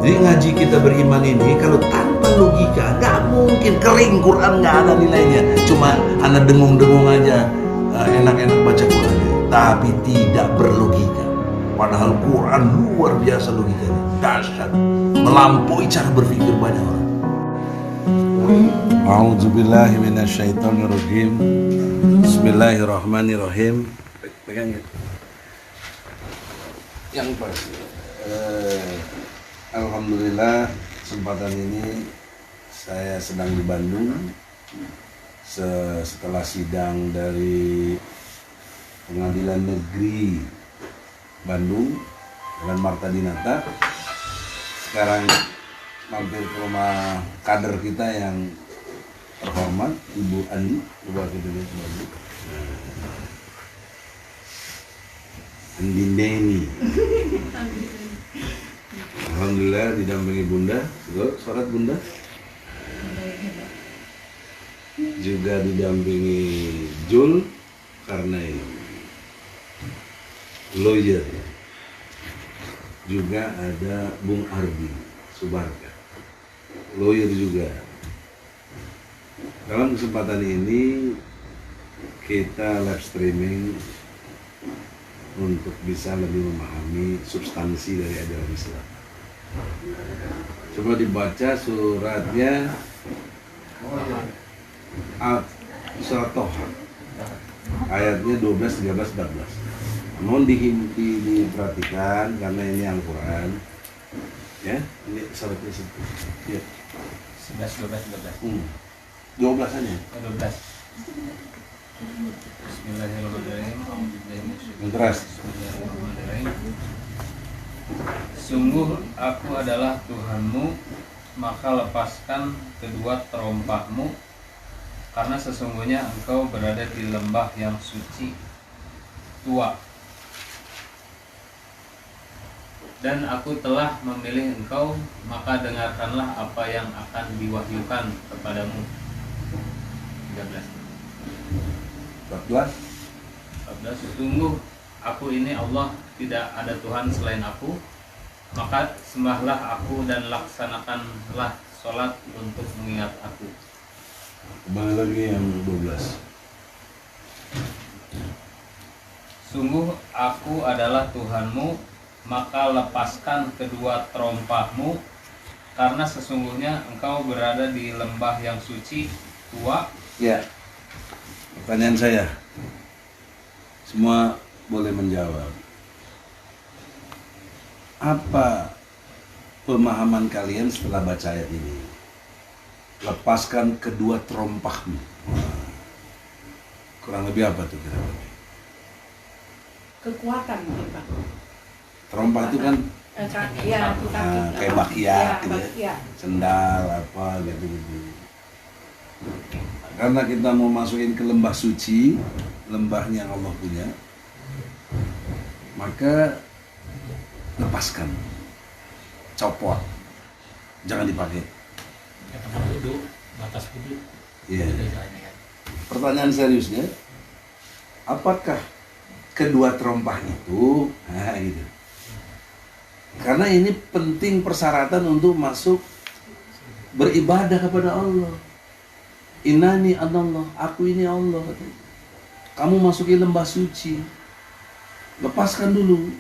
Jadi ngaji kita beriman ini kalau tanpa logika nggak mungkin, kering. Quran nggak ada nilainya, cuma anda dengung-dengung aja, enak-enak baca Quran, tapi tidak berlogika. Padahal Quran luar biasa logikanya, dahsyat, melampaui cara berpikir banyak orang. A'udzubillahi minasyaitonirrajim. Bismillahirrahmanirrahim. Pegang ya. Yang pas. Alhamdulillah, kesempatan ini saya sedang di Bandung setelah sidang dari Pengadilan Negeri Bandung dengan Marta Dinata. Sekarang mampir ke rumah kader kita yang terhormat, Ibu Andi. Coba kita lihat lagi. Andi Neni. Alhamdulillah didampingi Bunda, sholat Bunda. Juga didampingi Jul karena lawyer. Juga ada Bung Ardi Subarka, lawyer juga. Dalam kesempatan ini kita live streaming untuk bisa lebih memahami substansi dari ajaran Islam. Coba dibaca suratnya, surat Toha, ayatnya 12, 13, 14. Mohon diperhatikan karena ini Al-Quran. Ya, ini suratnya situ. Ya. 11, 12, 12. 12 aja. 12. Bismillahirrahmanirrahim. Bismillahirrahmanirrahim. Sungguh aku adalah Tuhanmu, maka lepaskan kedua terompahmu, karena sesungguhnya engkau berada di lembah yang suci, tua. Dan aku telah memilih engkau, maka dengarkanlah apa yang akan diwahyukan kepadamu. 13. 14. Sungguh aku ini Allah, tidak ada Tuhan selain aku, maka sembahlah aku dan laksanakanlah sholat untuk mengingat aku. Kembali lagi yang 12. Sungguh aku adalah Tuhanmu, maka lepaskan kedua terompahmu, karena sesungguhnya engkau berada di lembah yang suci, tua. Ya, pertanyaan saya, semua boleh menjawab. Apa pemahaman kalian setelah baca ayat ini? Lepaskan kedua terompahmu. Kurang lebih apa tuh kira-kira? Kekuatan mungkin Pak. Terompah itu kan Kaki, ya, itu kaki. kayak bakyak Ya, gitu ya. bakyak. Sendal apa gitu-gitu. Karena kita mau masukin ke lembah suci, lembahnya yang Allah punya, maka lepaskan, copot, jangan dipakai. Batas wudhu. Iya. Pertanyaan seriusnya, apakah kedua terompah itu, nah gitu. Karena ini penting persyaratan untuk masuk beribadah kepada Allah. Innani anallah, aku ini Allah. Kamu masuki lembah suci, lepaskan dulu.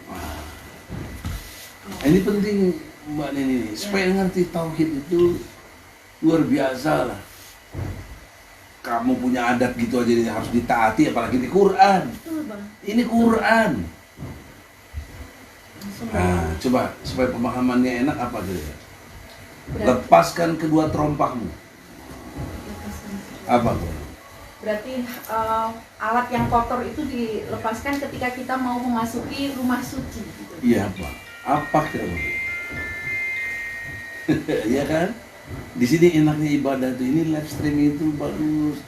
Ini penting Mbak Nini, supaya ngerti tauhid itu luar biasa lah. Kamu punya adat gitu aja harus ditaati, apalagi di Quran. Ini Quran. Nah, coba supaya pemahamannya enak apa gitu ya? Lepaskan kedua terompahmu. Apa tuh? Berarti alat yang kotor itu dilepaskan ketika kita mau memasuki rumah suci. Gitu. Iya Pak. Apa kira-kira? Iya kan? Di sini enaknya ibadah tuh, ini live streaming itu bagus.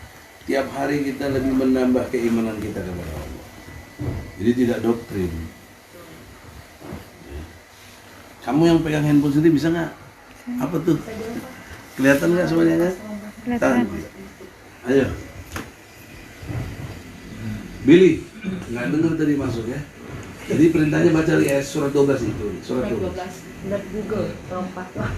Tiap hari kita lebih menambah keimanan kita kepada Allah. Jadi tidak doktrin. Kamu yang pegang handphone sendiri bisa nggak? Apa tuh? Kelihatan nggak semuanya kan? Kelihatan. Ayo. Billy, nggak dengar tadi masuk ya? Jadi perintahnya baca ya surat 12 itu. Surat 12. Lihat Google, lompat lah.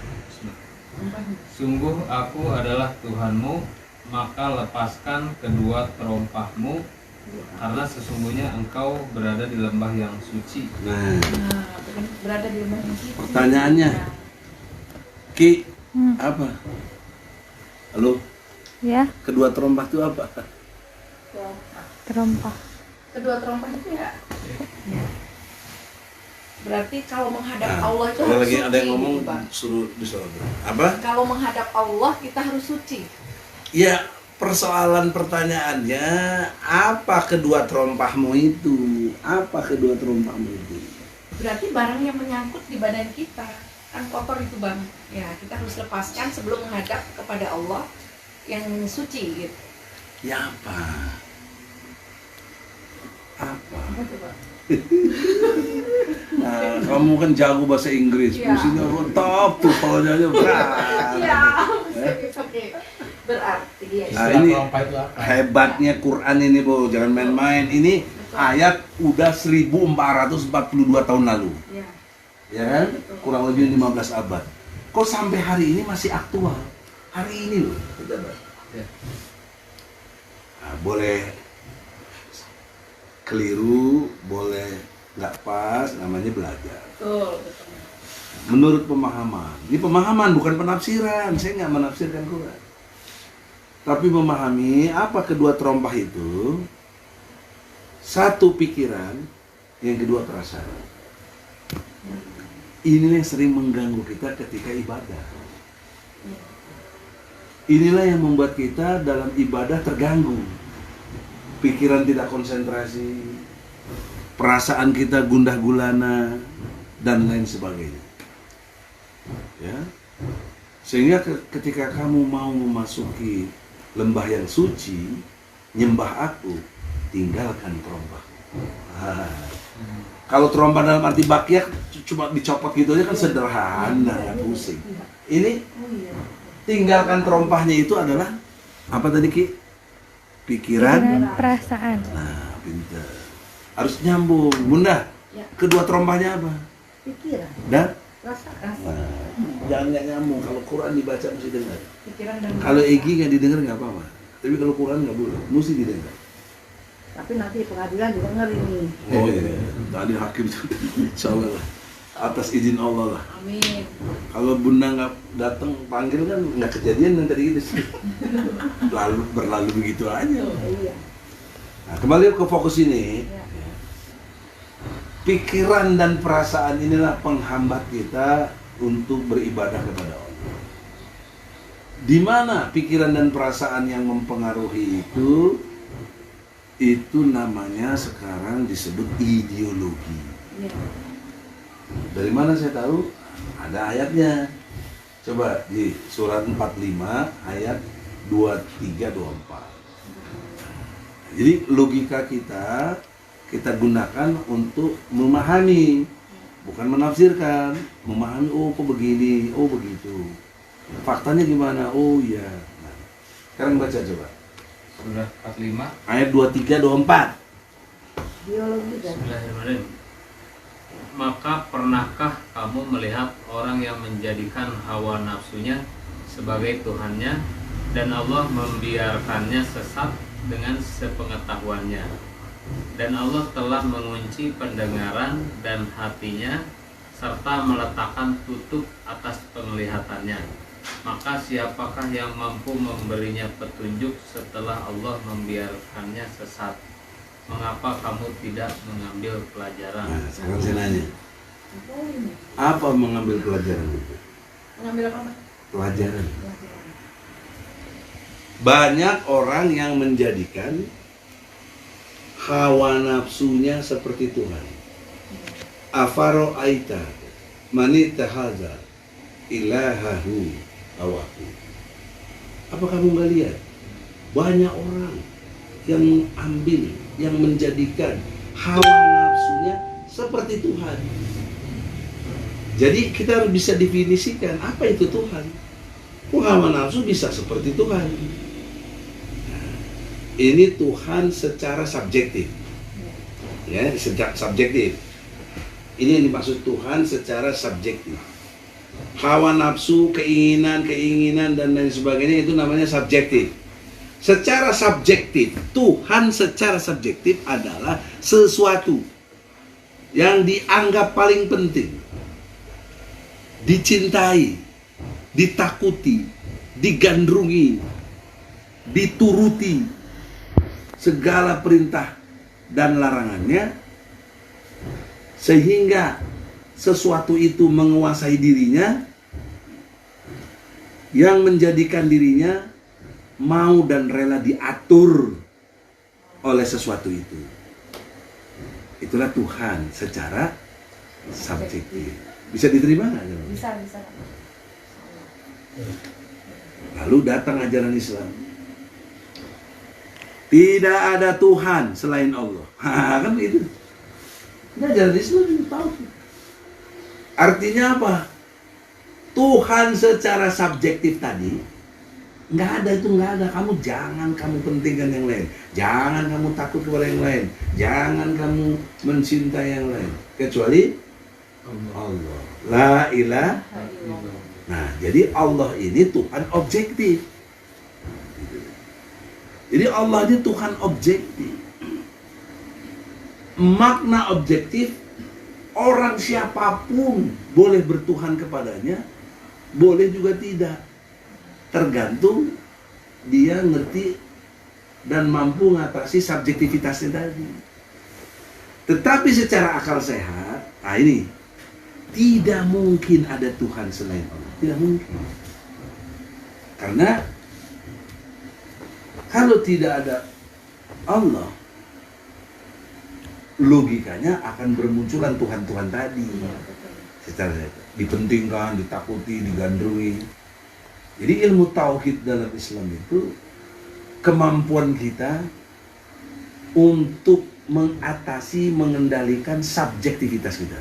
Sungguh aku adalah Tuhanmu, maka lepaskan kedua terompahmu, karena sesungguhnya engkau berada di lembah yang suci. Nah, Berada di rumah yang suci. pertanyaannya, Ki, apa? Halo, Ya, kedua terompah itu apa? terompah. Kedua terompah itu ya. Berarti kalau menghadap Nah, Allah itu kalau harus lagi suci, ada yang ngomong gitu, Pak. suruh disuruh. Apa? Kalau menghadap Allah kita harus suci. Ya, persoalan pertanyaannya, apa kedua terompahmu itu? Apa kedua terompahmu itu? Berarti barang yang menyangkut di badan kita kan kotor itu, Bang. Ya, kita harus lepaskan sebelum menghadap kepada Allah yang suci gitu. Ya apa? Apa? Apa tuh, Pak? Nah, kamu kan jago bahasa Inggris, Iya. mestinya top tuh kalau nyanyi berat. Iya. Oke. Berarti ya. Nah, ini hebatnya Quran ini, Bu. Jangan main-main. Ini ayat udah 1442 tahun lalu. Ya. Ya kan? Kurang lebih 15 abad. Kok sampai hari ini masih aktual? Hari ini loh. Ya. Nah, boleh keliru, boleh nggak pas, namanya belajar. Betul. Menurut pemahaman. Ini pemahaman, bukan penafsiran. Saya nggak menafsirkan Quran. Tapi memahami apa kedua terompah itu. Satu pikiran, yang kedua perasaan. Ini yang sering mengganggu kita ketika ibadah. Inilah yang membuat kita dalam ibadah terganggu. Pikiran tidak konsentrasi, perasaan kita gundah gulana, dan lain sebagainya. Ya, sehingga ketika kamu mau memasuki lembah yang suci, nyembah aku, tinggalkan terompah. Kalau terompah dalam arti bakiak cuma dicopot gitu aja kan sederhana, nggak pusing. Ini tinggalkan terompahnya itu adalah apa tadi, Ki? Pikiran. Pikiran, perasaan. Nah, pintar. Harus nyambung. Bunda, Ya. kedua terompahnya apa? Pikiran, Dan perasaan, jangan nggak nyambung. Kalau Quran dibaca mesti dengar. pikiran dan Kalau perasaan. Egi nggak didengar nggak apa-apa. Tapi kalau Quran nggak boleh, mesti didengar. Tapi nanti pengadilan didengar ini. Oh iya, tadi hakim insya Allah lah. Atas izin Allah lah. Amin. Kalau Bunda nggak datang panggil kan nggak kejadian yang tadi gitu sih. Lalu berlalu begitu aja. Iya. Nah, kembali ke fokus ini. Ya. Pikiran dan perasaan inilah penghambat kita untuk beribadah kepada Allah. Di mana pikiran dan perasaan yang mempengaruhi itu namanya sekarang disebut ideologi. Ya. Dari mana saya tahu? Ada ayatnya. Coba di surat 45 ayat 23 24. Jadi logika kita gunakan untuk memahami, bukan menafsirkan. Memahami, oh kok begini, oh begitu. Faktanya gimana? Oh iya. Nah, sekarang baca coba. Surah 45. Ayat 23 24. Biologi dan Bismillahirrahmanirrahim. Maka pernahkah kamu melihat orang yang menjadikan hawa nafsunya sebagai Tuhannya dan Allah membiarkannya sesat dengan sepengetahuannya, dan Allah telah mengunci pendengaran dan hatinya serta meletakkan tutup atas penglihatannya. Maka siapakah yang mampu memberinya petunjuk setelah Allah membiarkannya sesat? Mengapa kamu tidak mengambil pelajaran? Nah, sekarang saya nanya. Apa mengambil pelajaran itu? Mengambil apa? Pelajaran. Banyak orang yang menjadikan hawa nafsunya seperti Tuhan. Afaro aita manitahaza ilahahu hawahu. Apa kamu nggak lihat? Banyak orang yang ambil, yang menjadikan hawa nafsunya seperti Tuhan. Jadi kita harus bisa definisikan apa itu Tuhan. Hawa nafsu bisa seperti Tuhan. Nah, ini Tuhan secara subjektif. Ya, sejak subjektif. Ini yang dimaksud Tuhan secara subjektif. Hawa nafsu, keinginan dan lain sebagainya itu namanya subjektif. Secara subjektif, Tuhan secara subjektif adalah sesuatu yang dianggap paling penting, dicintai, ditakuti, digandrungi, dituruti segala perintah dan larangannya, sehingga sesuatu itu menguasai dirinya, yang menjadikan dirinya mau dan rela diatur oleh sesuatu itu. Itulah Tuhan secara subjektif. Bisa diterima nggak? Bisa. Lalu datang ajaran Islam. Tidak ada Tuhan selain Allah. Kan begitu. Ini ajaran Islam ini tahu. Artinya apa? Tuhan secara subjektif tadi nggak ada. Kamu jangan kamu pentingkan yang lain. Jangan kamu takut kepada yang lain. Jangan kamu mencintai yang lain. Kecuali Allah. La ilaha. Nah, jadi Allah ini Tuhan objektif. Jadi Allah ini Tuhan objektif. Makna objektif, orang siapapun boleh bertuhan kepadanya, boleh juga tidak. Tergantung dia ngerti dan mampu mengatasi subjektivitasnya tadi. Tetapi secara akal sehat, nah ini, tidak mungkin ada Tuhan selain Allah. Tidak mungkin. Karena kalau tidak ada Allah, logikanya akan bermunculan Tuhan-Tuhan tadi. Secara dipentingkan, ditakuti, digandrungi. Jadi ilmu tauhid dalam Islam itu kemampuan kita untuk mengatasi, mengendalikan subjektivitas kita.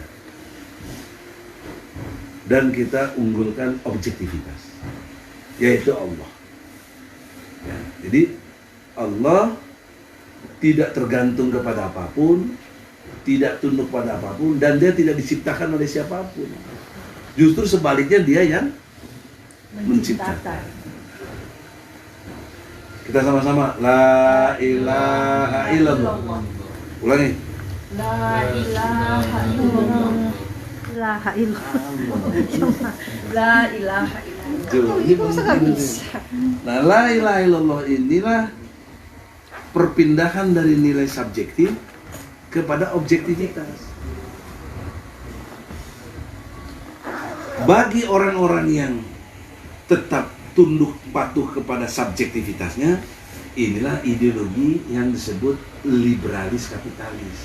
Dan kita unggulkan objektivitas, yaitu Allah. Ya, jadi Allah tidak tergantung kepada apapun, tidak tunduk pada apapun, dan dia tidak diciptakan oleh siapapun. Justru sebaliknya dia yang menciptakan. Kita sama-sama la ilaha illallah. Ulangi. La ilaha illallah. La ilaha illallah. La ilaha illallah. Ini bisa. Nah, la ilaha illallah inilah perpindahan dari nilai subjektif kepada objektivitas. Bagi orang-orang yang tetap tunduk patuh kepada subjektivitasnya, inilah ideologi yang disebut liberalis kapitalis.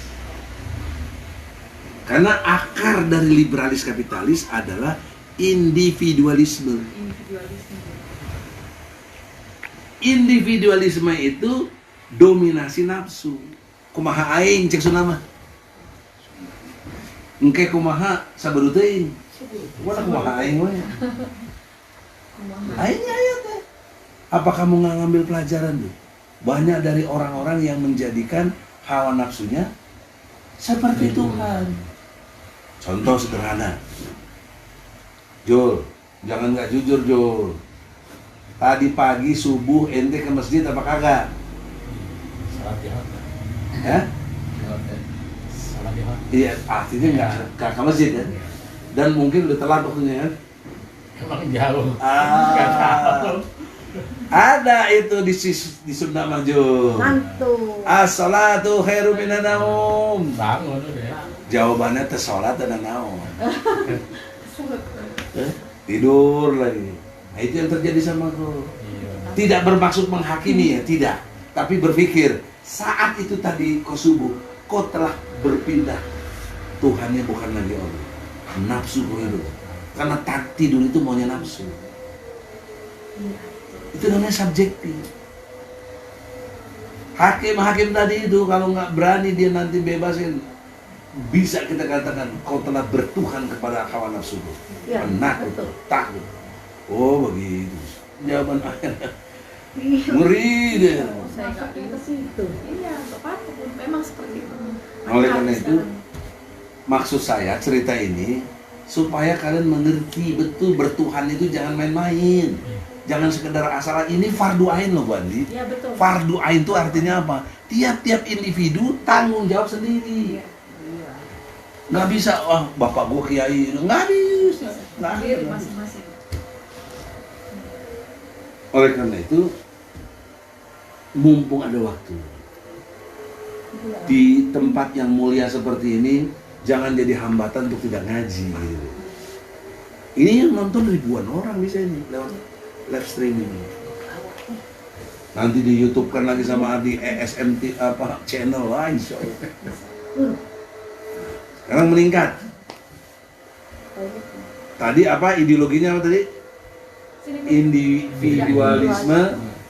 Karena akar dari liberalis kapitalis adalah individualisme. Individualisme itu dominasi nafsu. Kumaha aing cek sunama. Engke kumaha sabaru teuing. Kumaha aing we. Akhirnya teh. Apa kamu nggak ngambil pelajaran tuh? Banyak dari orang-orang yang menjadikan hawa nafsunya seperti Tuhan. Contoh sederhana. Jul, jangan nggak jujur Jul. Tadi pagi subuh ente ke masjid apa kagak? Salat di hotel. Ya? Salat di hotel. Iya, artinya nggak ke masjid kan? Dan mungkin udah telat waktunya kan? Emang jauh. Nggak tahu. Ada itu di Sunda Maju. Mantu. As-salatu khairu minan naum. Bangun udah. Jawabannya teh salat dan naum. Tidur lagi. Nah, itu yang terjadi sama aku. Iya. Tidak bermaksud menghakimi ya, tidak. Tapi berpikir, saat itu tadi kau subuh, kau telah berpindah. Tuhannya bukan lagi Allah. Nafsu kau hidup. Karena tidur itu maunya nafsu. Itu namanya subjektif. Hakim tadi itu kalau nggak berani dia nanti bebasin, bisa kita katakan kau telah bertuhan kepada hawa nafsu. Ya, Penakut, betul. takut. Oh begitu. Jawaban akhirnya ngeri deh. Saya nggak Masuknya ke situ. Iya, Bapak memang seperti itu. Oleh karena itu, maksud saya cerita ini supaya kalian mengerti betul bertuhan itu jangan main-main. Jangan sekedar asal. Ini fardu ain loh Bu Andi. Iya betul. Fardu ain itu artinya apa? Tiap-tiap individu tanggung jawab sendiri. Iya. Nggak bisa, wah bapak gua kiai, nggak bisa. Nggak Sendiri ada. masing-masing. Oleh karena itu, mumpung ada waktu di tempat yang mulia seperti ini, jangan jadi hambatan untuk tidak ngaji. Gitu. Ini yang nonton ribuan orang bisa ini lewat live streaming. Nanti di YouTube kan lagi sama di ESMT apa channel lain, insya Allah. Sekarang meningkat. Tadi apa ideologinya apa tadi? Individualisme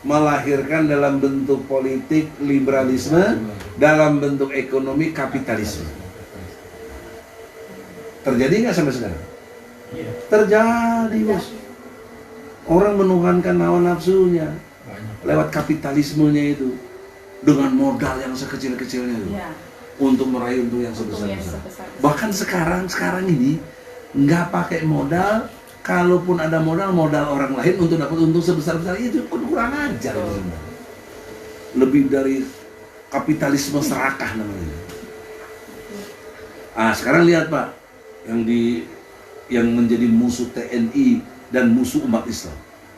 melahirkan dalam bentuk politik liberalisme, dalam bentuk ekonomi kapitalisme. Terjadi nggak sampai sekarang? Terjadi bos. Orang menuhankan hawa nafsunya lewat kapitalismenya itu dengan modal yang sekecil-kecilnya itu Iya. untuk meraih untung yang Untung yang sebesar-besar. sebesar-besar. Bahkan sekarang ini nggak pakai modal, kalaupun ada modal orang lain untuk dapat untung sebesar-besar itu pun kurang ajar. Lebih dari kapitalisme serakah namanya. Ah sekarang lihat Pak, yang menjadi musuh TNI dan musuh umat Islam,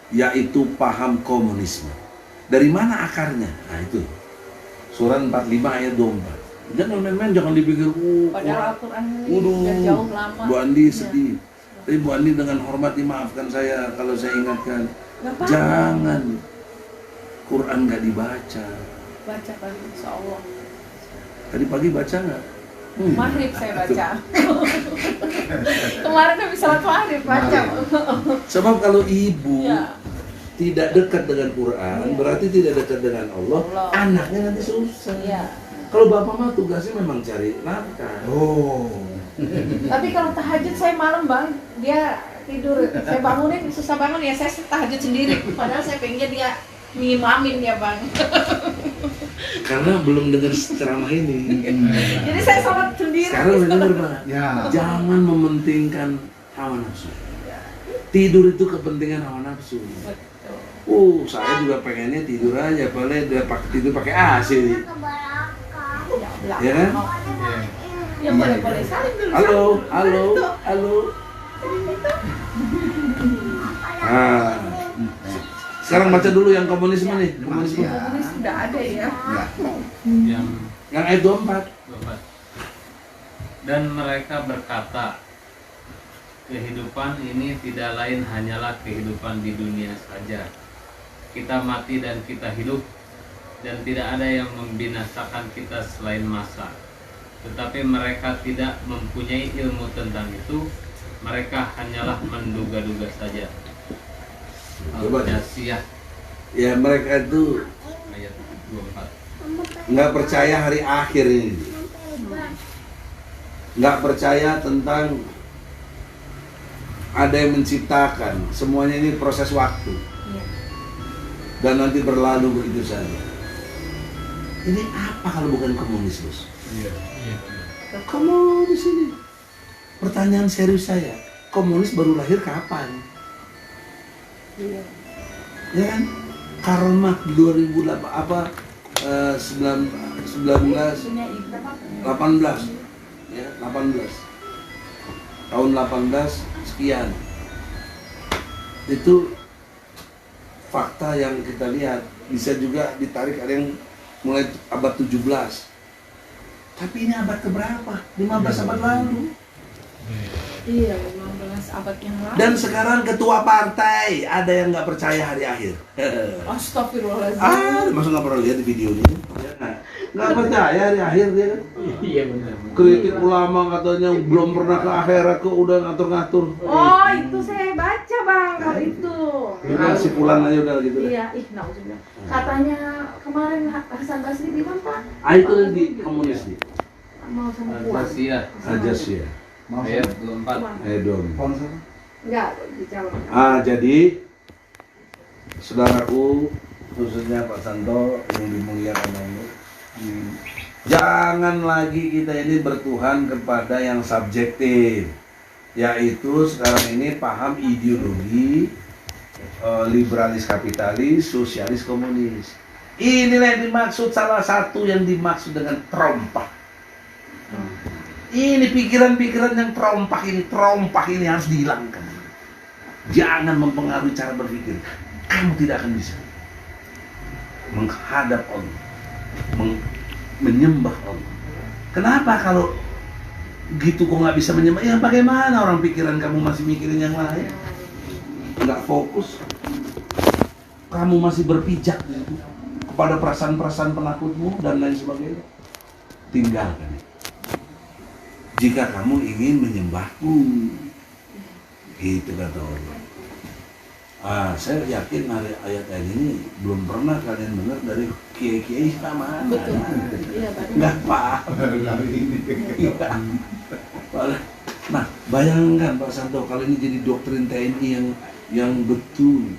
yaitu paham komunisme. Dari mana akarnya? Nah itu Surah 45 ayat 24. Jangan main-main, jangan dipikir Padahal Al-Quran ini waduh, udah jauh lama. Bu Andi Iya. sedih. Tapi Bu Andi dengan hormat dimaafkan saya kalau saya ingatkan. Nggak apa-apa. Jangan Quran nggak dibaca. Baca pagi, insya Allah. Tadi pagi baca nggak? Maghrib saya baca. Kemarin habis salat maghrib baca. Sebab kalau ibu Iya. tidak dekat dengan Quran, Iya. berarti tidak dekat dengan Allah. Allah. Anaknya nanti susah. Iya. Kalau bapak mah tugasnya memang cari nafkah. Tapi kalau tahajud saya malam bang, dia tidur. Saya bangunin susah bangun ya, saya tahajud sendiri. Padahal saya pengennya dia ngimamin ya bang. Karena belum dengar ceramah ini. Jadi saya sholat sendiri. Sekarang udah denger Pak. Ya. Jangan mementingkan hawa nafsu. Tidur itu kepentingan hawa nafsu. Betul. Saya juga pengennya tidur aja, boleh tidur pakai AC. Ya kan? Ya boleh saling dulu. Halo, halo, halo. Nah, sekarang baca dulu yang komunisme nih. Komunisme. Komunis sudah ada ya. Yang Yang ayat 24. keempat. Dan mereka berkata, kehidupan ini tidak lain hanyalah kehidupan di dunia saja. Kita mati dan kita hidup, dan tidak ada yang membinasakan kita selain masa. Tetapi mereka tidak mempunyai ilmu tentang itu. Mereka hanyalah menduga-duga saja. Coba deh. Al-Jasiyah Ya mereka itu ayat 24. nggak percaya hari akhir ini, nggak percaya tentang ada yang menciptakan. Semuanya ini proses waktu Iya. dan nanti berlalu begitu saja. Ini apa kalau bukan komunis, Bos? Komunis ini. Pertanyaan serius saya, komunis baru lahir kapan? Iya. Ya kan? Karl Marx 2008 apa 1918 ya 18 tahun 18 sekian itu fakta yang kita lihat. Bisa juga ditarik, ada yang mulai abad 17, tapi ini abad keberapa? 15 abad lalu. Iya, 15 abad yang lalu. Dan sekarang ketua partai ada yang nggak percaya hari akhir. Astagfirullahaladzim. Masa nggak pernah lihat di videonya? Nggak percaya hari akhir dia kan? Iya benar. Kritik ulama katanya belum pernah ke akhirat kok udah ngatur-ngatur. Oh, itu saya baca bang, kalau itu. Ini si pulang aja udah gitu. Iya, nauzubillah. Katanya kemarin Hasan Basri bilang Pak, Itu di komunis nih. mau sama puan. Al-Jasiyah Aja sih ya. ayat 24. Dong. Enggak, dijawab. Jadi saudaraku, khususnya Pak Santo yang dimuliakan Allah, Jangan lagi kita ini bertuhan kepada yang subjektif, yaitu sekarang ini paham ideologi liberalis kapitalis, sosialis komunis. Inilah yang dimaksud, salah satu yang dimaksud dengan trompak. Ini pikiran-pikiran yang trompak ini harus dihilangkan. Jangan mempengaruhi cara berpikir. Kamu tidak akan bisa menghadap Allah, menyembah Allah. Kenapa kalau gitu kok nggak bisa menyembah? Ya bagaimana orang pikiran kamu masih mikirin yang lain? Nggak fokus. Kamu masih berpijak kepada perasaan-perasaan penakutmu dan lain sebagainya. Tinggalkan. Jika kamu ingin menyembahku, gitu kata Allah. Saya yakin ayat ini belum pernah kalian dengar dari kiai-kiai sama. Betul. Iya, Nggak paham. Nah, bayangkan Pak Santo kalau ini jadi doktrin TNI yang betul.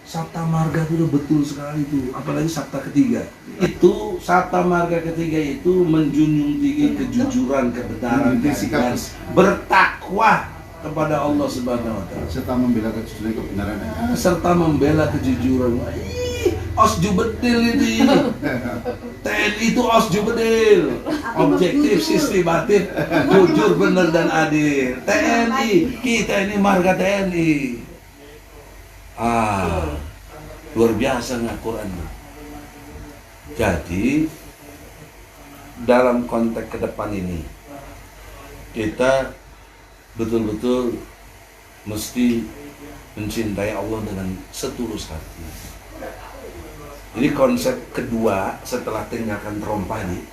Sabta Marga itu udah betul sekali itu, apalagi Sabta ketiga. Itu Sabta Marga ketiga itu menjunjung tinggi kejujuran, kebenaran, dan bertakwa kepada Allah Subhanahu wa taala. Serta membela kejujuran kebenaran. Serta membela kejujuran. Osju bedil ini. TNI itu osju bedil. Objektif, sistematif, jujur, benar dan adil. TNI, kita ini marga TNI. Luar biasa nggak Quran. Jadi dalam konteks ke depan ini kita betul-betul mesti mencintai Allah dengan setulus hati. Ini konsep kedua setelah tinggalkan trompa ini,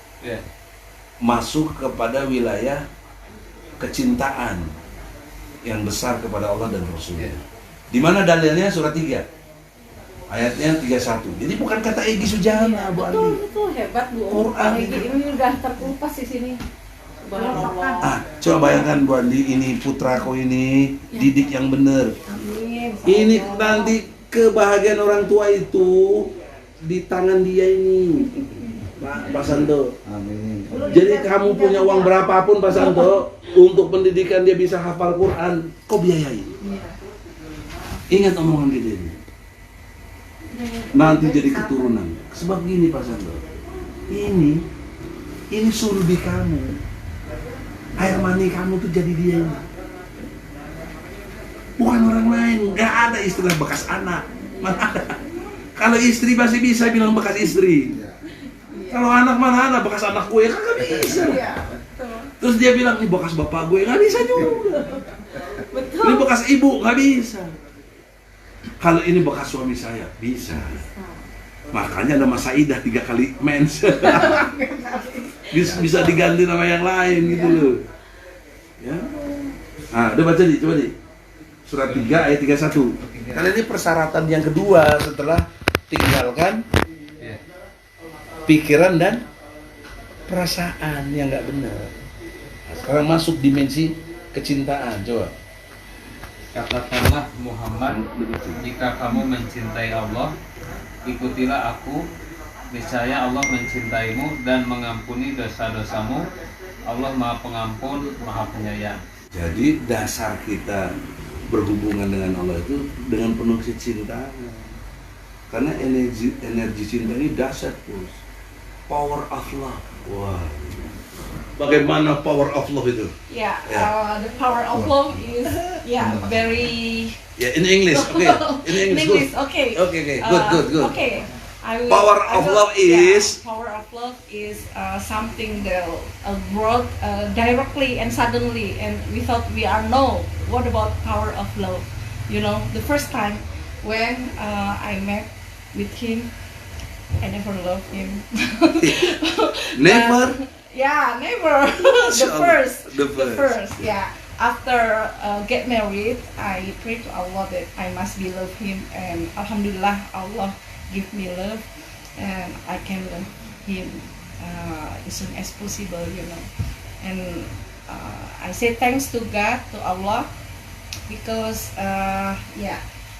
masuk kepada wilayah kecintaan yang besar kepada Allah dan Rasulnya. Di mana dalilnya surat 3 ayatnya 31. Jadi bukan kata Egy Sujana, Bu Andi. Betul, hebat Bu. Quran Egy ini udah terkelupas di sini. Subhanallah. Coba bayangkan Bu Andi, ini putraku ini didik yang benar. Amin. Ini nanti kebahagiaan orang tua itu di tangan dia ini, Pak Santo. Amin. Jadi kamu punya uang berapapun Pak Santo, untuk pendidikan dia bisa hafal Quran, kau biayai. Ingat omongan kita ini. Nanti jadi keturunan. Sebab gini Pak Santo, ini sulbi kamu, air mani kamu tuh jadi dia ini. Bukan orang lain. Gak ada istilah bekas anak. Mana ada? Kalau istri masih bisa bilang bekas istri. Kalau anak mana ada bekas anak gue, kagak bisa. Terus dia bilang ini bekas bapak gue, nggak bisa juga. Ini bekas ibu, nggak bisa. Kalau ini bekas suami saya, bisa. Makanya nama Saidah 3 kali mens. bisa diganti nama yang lain gitu loh. Ya. Udah baca nih, coba nih. Surat 3 ayat 31. Karena ini persyaratan yang kedua setelah tinggalkan pikiran dan perasaan yang nggak benar. Sekarang masuk dimensi kecintaan, coba. Katakanlah Muhammad, jika kamu mencintai Allah, ikutilah aku, niscaya Allah mencintaimu dan mengampuni dosa-dosamu. Allah Maha Pengampun, Maha Penyayang. Jadi dasar kita berhubungan dengan Allah itu dengan penuh kecintaan. Karena energi cinta ini dasar, Bos. Power of love. Wah. Bagaimana power of love itu? The power of love is very. In English, okay. In English, okay. Okay. Good. Okay. Power of love is something that brought directly and suddenly and without we are know. What about power of love? You know, the first time when I met with him, I never loved him. Never? Never. The first. Yeah. After get married, I pray to Allah that I must be love him, and Alhamdulillah, Allah give me love, and I can love him as soon as possible, you know. And I say thanks to God, to Allah, because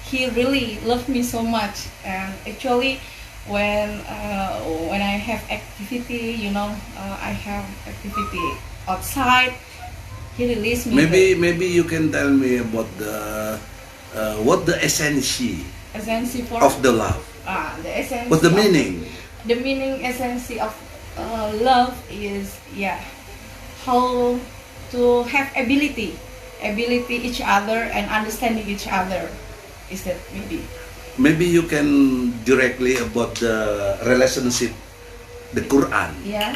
He really loved me so much, and actually when I have activity, I have activity outside. He released me. Maybe you can tell me about what the essence Essence for of the love. the essence. What's the of- meaning? The meaning essence of love is how to have ability each other and understanding each other. Is that maybe? Maybe you can directly about the relationship, the Quran. Yeah.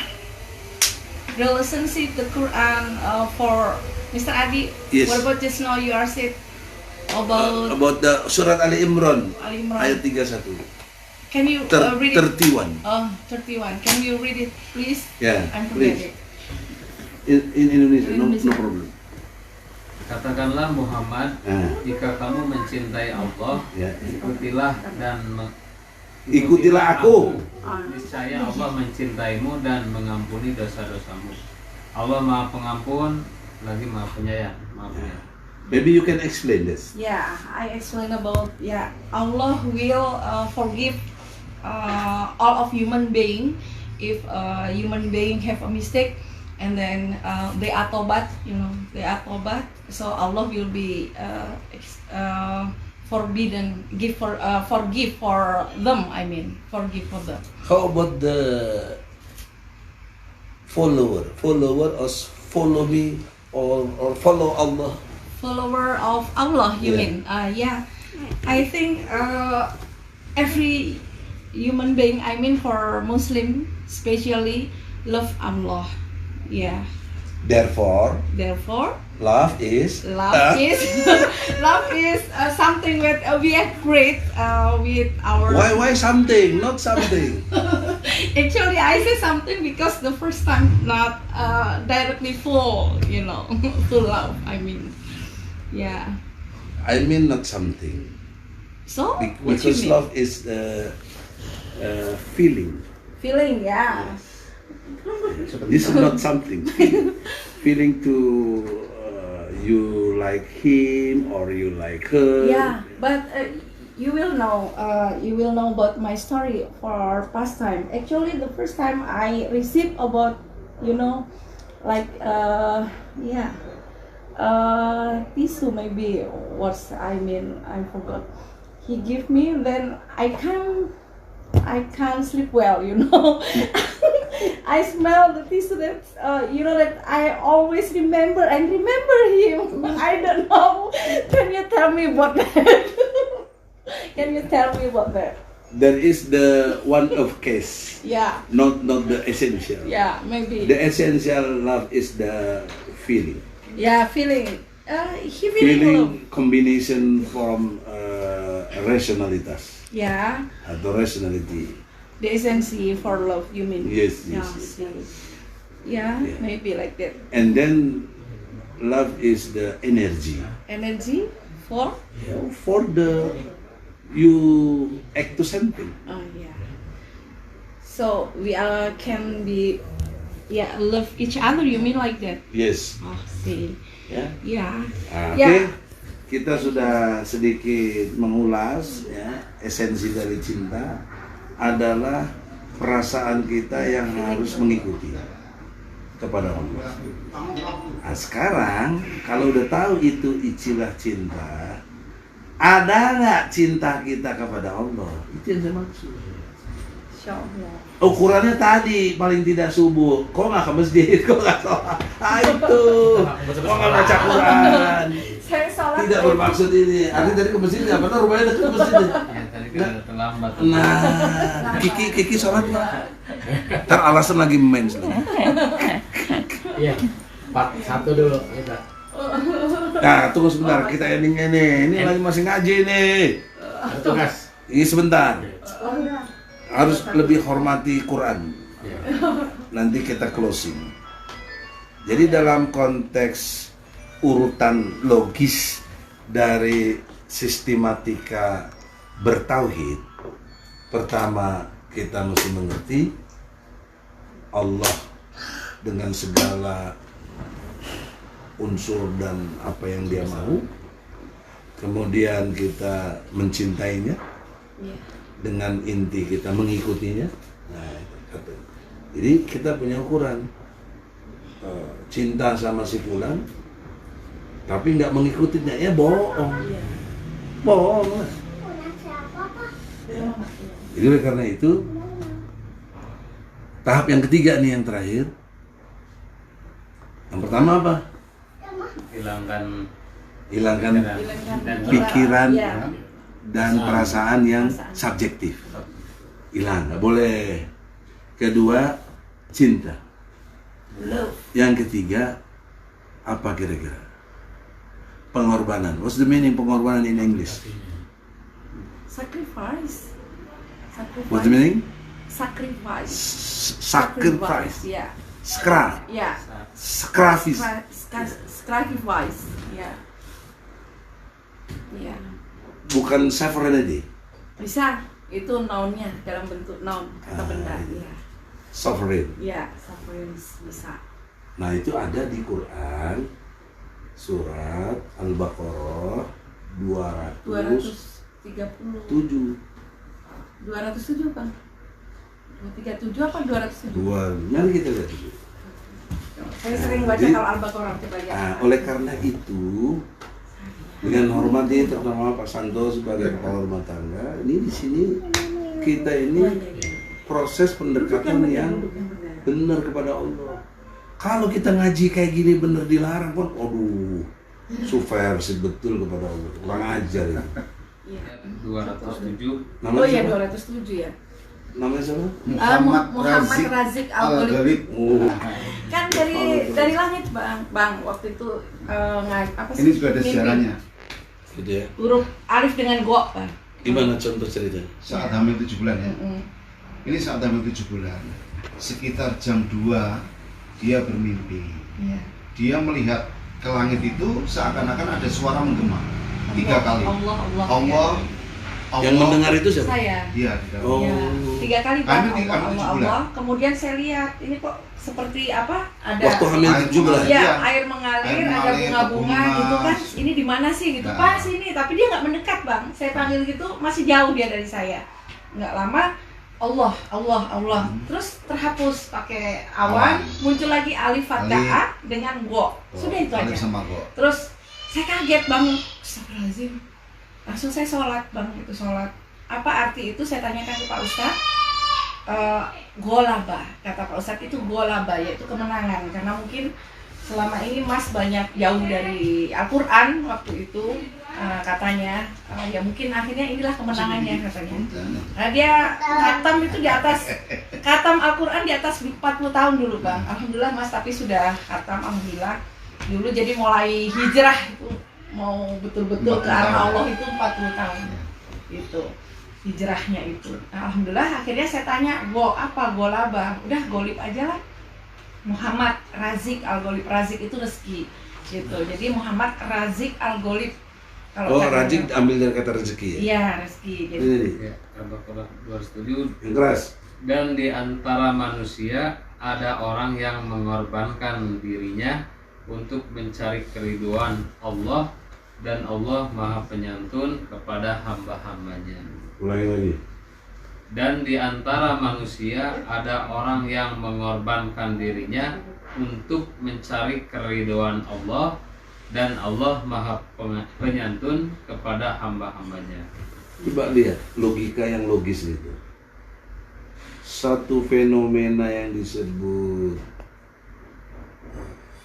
Relationship the Quran for Mr. Adi. Yes. What about just now you are said about About the Surat Ali Imran Al Imran? ayat 31. Can you read it? 31. 31. Can you read it, please? Yeah, I'm please. forgetting. In Indonesia, no Indonesia. problem. Katakanlah Muhammad, Ah, jika kamu mencintai Allah, ya. ikutilah dan Ikutilah aku. Niscaya Allah mencintaimu dan mengampuni dosa-dosamu. Allah Maha Pengampun, lagi Maha Penyayang. Maha Penyayang. Maybe you can explain this. Yeah, I explain about Allah will forgive all of human being if human being have a mistake and then they are tobat, so Allah will be forgive for them. Forgive for them. How about the follower or follow me or follow Allah? Follower of Allah, you Yeah. mean? I think every human being, for Muslim especially, love Allah. Yeah. Therefore, love is Love is something that we have great with our. why something, not something. Actually, I say something because the first time not directly full, full love. Yeah. I mean not something. So what you Because mean? love is feeling. Feeling, yeah. This is not something. Feeling to you like him or you like her. Yeah, but you will know about my story for past time. Actually, the first time I received about, tissue maybe I forgot. He give me, then I can't sleep well. I smell the tissue that that I always remember him. I don't know. Can you tell me about that? Can you tell me about that? That is the one of case, Yeah, not the essential. yeah, maybe. The essential love is the feeling. Yeah, feeling. He feeling love. Feeling combination from rationalitas Yeah, atau rationality. the essence for love. You mean? Yes, Yeah, yes. yeah, Yeah. maybe like that. And then love is the energy Energy for. for the you act to something. Oh yeah. So we can be love each other. You mean like that? Yes. Oh, see. Ya. Yeah. Oke. Ya. Kita sudah sedikit mengulas ya, esensi dari cinta adalah perasaan kita yang harus mengikuti kepada Allah. Nah, sekarang kalau udah tahu itu istilah cinta, ada nggak cinta kita kepada Allah? Itu yang saya maksud. Insyaallah. Ukurannya tadi paling tidak subuh. Kok nggak ke masjid? Kok nggak sholat? Itu. Kok nggak baca Quran? Saya salat. Tidak bermaksud ini. Artinya tadi ke masjid nggak pernah, rumahnya dekat ke masjid. Ya, tadi kita udah terlambat. Nah, Kiki sholat nggak? Ntar alasan lagi main lagi. Iya, part 1 dulu kita. Nah, tunggu sebentar, kita endingnya nih. Ini lagi masih ngaji nih. Ada tugas. Ini sebentar. Harus lebih hormati Quran. Iya. Nanti kita closing. Jadi dalam konteks urutan logis dari sistematika bertauhid, pertama kita mesti mengerti Allah dengan segala unsur dan apa yang Dia mau. Kemudian kita mencintainya. Yeah. dengan inti kita mengikutinya. Nah, itu satu. Jadi kita punya ukuran. Cinta sama si fulan tapi nggak mengikutinya, ya bohong. Bohong lah. Ya. Jadi oleh karena itu tahap yang ketiga nih, yang terakhir. Yang pertama apa? Hilangkan pikiran Ya. dan perasaan yang subjektif. Hilang, nggak boleh. Kedua, cinta. Love. Yang ketiga, apa kira-kira? Pengorbanan. What's the meaning pengorbanan in English? Sacrifice. What's the meaning? Sacrifice. Sacrifice. Yeah. Yeah. Sacrifice. Sacrifice. Yeah. Yeah. Bukan sovereignty. Bisa. Itu noun-nya dalam bentuk noun, kata benda. Iya. Sovereign. Iya, sovereign bisa. Nah, itu ada di Quran surat Al-Baqarah 237. 207 Bang. 237 apa 207? Mari kita lihat dulu. Saya sering baca Jadi, kalau Al-Baqarah, coba lihat. Nah, oleh karena itu dengan hormat ini terutama Pak Santo sebagai kepala rumah tangga, ini di sini kita ini proses pendekatan yang benar kepada Allah. Kalau kita ngaji kayak gini bener dilarang pun, aduh, subversif betul kepada Allah, kurang ajar ya. Iya. 207. Oh iya 207 ya. Namanya siapa? Muhammad Razik Al-Ghalib. Oh, Kan dari langit Bang waktu itu apa sih? Ini juga ada Mimpi. sejarahnya. gitu ya. Huruf alif dengan go, Bang. Gimana contoh ceritanya? Saat hamil 7 bulan ya. Mm-mm. Ini saat hamil 7 bulan. Sekitar jam 2 dia bermimpi. Iya. Dia melihat ke langit itu seakan-akan ada suara menggema 3 kali. Allah. Yang mendengar itu siapa? Saya. Iya, di dalam. Oh. Ya, 3 kali Bang. Hamil Allah, 7 Allah, bulan. Allah. Kemudian saya lihat ini kok seperti apa? Ada Waktu hamil Air 7 bulan. ya, Iya. air mengalir, Air ada mengalir, bunga-bunga bunga. gitu kan. Ini di mana sih gitu? Nah. Pas ini, tapi dia nggak mendekat, Bang. Saya panggil gitu, masih jauh dia dari saya. Nggak lama Allah. Terus terhapus pakai awan, muncul lagi alif fathah dengan go. Sudah itu aja. Alif sama go. Terus saya kaget, Bang. Astagfirullahaladzim. Langsung saya sholat, Bang. Itu sholat. Apa arti itu? Saya tanyakan ke Pak Ustadz. Golaba, kata Pak Ustadz itu golaba, yaitu kemenangan. Karena mungkin selama ini Mas banyak jauh dari Al-Quran waktu itu, katanya. Ya mungkin akhirnya inilah kemenangannya katanya. Nah dia khatam itu di atas, khatam Al-Quran di atas 40 tahun dulu Bang. Alhamdulillah Mas, tapi sudah khatam, alhamdulillah. Dulu jadi mulai hijrah itu, mau betul-betul ke arah Allah itu 40 tahun. Gitu, hijrahnya itu. Nah, alhamdulillah akhirnya saya tanya, apa golaba? Udah golib aja lah. Muhammad Razik Al-Ghalib. Razik itu rezeki. Gitu. Jadi Muhammad Razik Al-Ghalib. Oh, Razik ambil dari kata rezeki ya? Iya, rezeki. Jadi Ini Ya, Al-Baqarah 207. yang keras. Dan di antara manusia ada orang yang mengorbankan dirinya untuk mencari keriduan Allah, dan Allah Maha Penyantun kepada hamba-hambanya. Ulangi lagi. Dan di antara manusia ada orang yang mengorbankan dirinya untuk mencari keriduan Allah, dan Allah Maha Penyantun kepada hamba-hambanya. Coba lihat logika yang logis itu. Satu fenomena yang disebut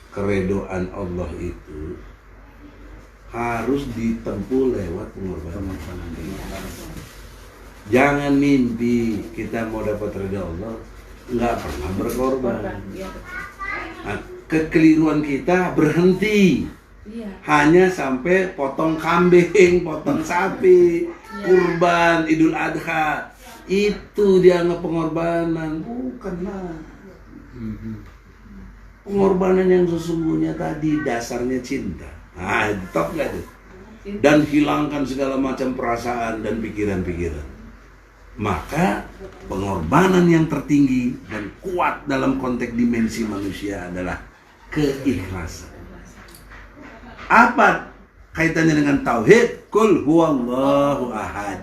keredoan Allah itu harus ditempuh lewat pengorbanan. Jangan mimpi kita mau dapat ridha Allah nggak pernah berkorban. Nah, kekeliruan kita berhenti hanya sampai potong kambing, potong sapi, kurban, Idul Adha. Itu dianggap pengorbanan, bukan lah. Pengorbanan yang sesungguhnya tadi dasarnya cinta. Nah, top nggak tuh? Dan hilangkan segala macam perasaan dan pikiran-pikiran. Maka pengorbanan yang tertinggi dan kuat dalam konteks dimensi manusia adalah keikhlasan. Apa kaitannya dengan tauhid? Qul huwallahu ahad,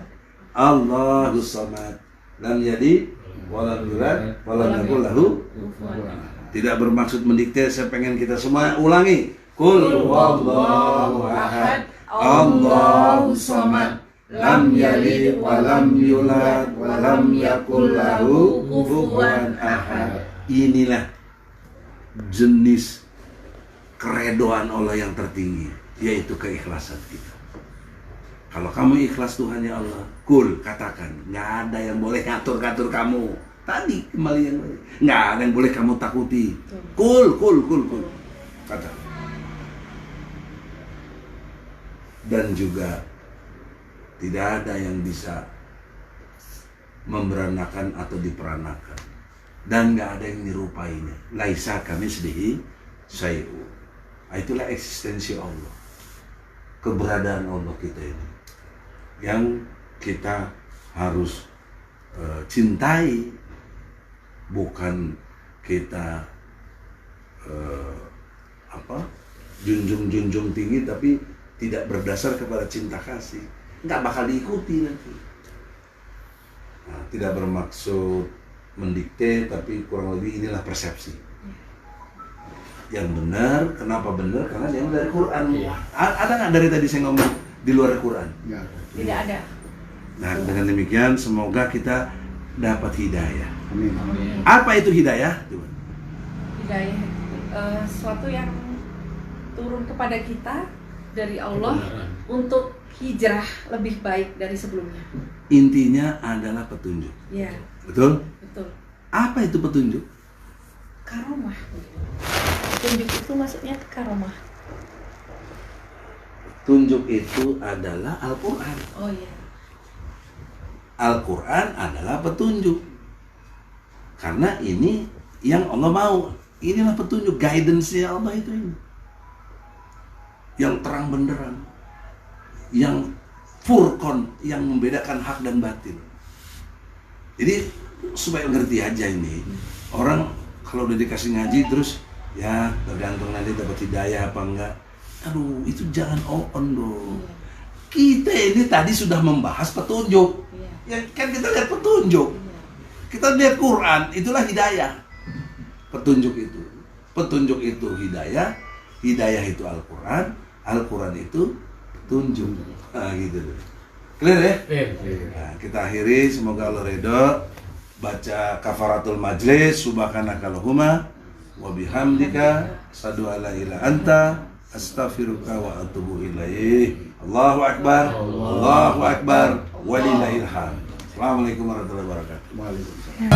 Allahus samad. Lam yalid walam yulad walam yakul lahu. Tidak bermaksud mendikte, saya pengen kita semua ulangi. Qul huwallahu ahad, Allahus samad, lam yalid walam yulad walam yakul lahu kufuwan ahad. Inilah jenis keredoan Allah yang tertinggi, yaitu keikhlasan kita. Kalau kamu ikhlas Tuhan ya Allah, kul, katakan, nggak ada yang boleh ngatur-ngatur kamu. Tadi kembali yang tadi, nggak ada yang boleh kamu takuti. Kul, kata. Dan juga tidak ada yang bisa memberanakan atau diperanakan, dan nggak ada yang nyerupainya. Laisa kami sedihi syai'u. Itulah eksistensi Allah, keberadaan Allah kita ini, yang kita harus cintai, bukan kita junjung tinggi tapi tidak berdasar kepada cinta kasih, nggak bakal diikuti nanti. Nah, tidak bermaksud mendikte, tapi kurang lebih inilah persepsi yang benar. Kenapa benar? Karena dia dari Quran. Ada nggak dari tadi saya ngomong di luar Quran? Tidak ada. Nah, dengan demikian semoga kita dapat hidayah. Amin. Apa itu hidayah? Coba. Hidayah suatu yang turun kepada kita dari Allah untuk hijrah lebih baik dari sebelumnya. Intinya adalah petunjuk. Ya, Betul? betul. Apa itu petunjuk? Karomah. Petunjuk itu maksudnya karomah. Petunjuk itu adalah Al-Quran. Oh iya. Al-Quran adalah petunjuk. Karena ini yang Allah mau. Inilah petunjuk, guidance-nya Allah itu ini. Yang terang benderang. Yang furqan, yang membedakan hak dan batil. Jadi supaya ngerti aja ini. Orang kalau udah dikasih ngaji terus ya tergantung nanti dapat hidayah apa enggak. Aduh, itu jangan on dong. Kita ini tadi sudah membahas petunjuk. Ya kan kita lihat petunjuk. Kita lihat Quran, itulah hidayah. Petunjuk itu hidayah. Hidayah itu Al-Quran. Al-Quran itu petunjuk. Nah, gitu. Clear ya? Nah, kita akhiri, semoga Allah ridho. Baca kafaratul majlis, subhanakallahumma wa bihamdika asyhadu an la ilaha anta astaghfiruka wa atubu ilaih. Allahu akbar. Allahu akbar. Walillahil hamd. Assalamualaikum warahmatullahi wabarakatuh. Waalaikumsalam.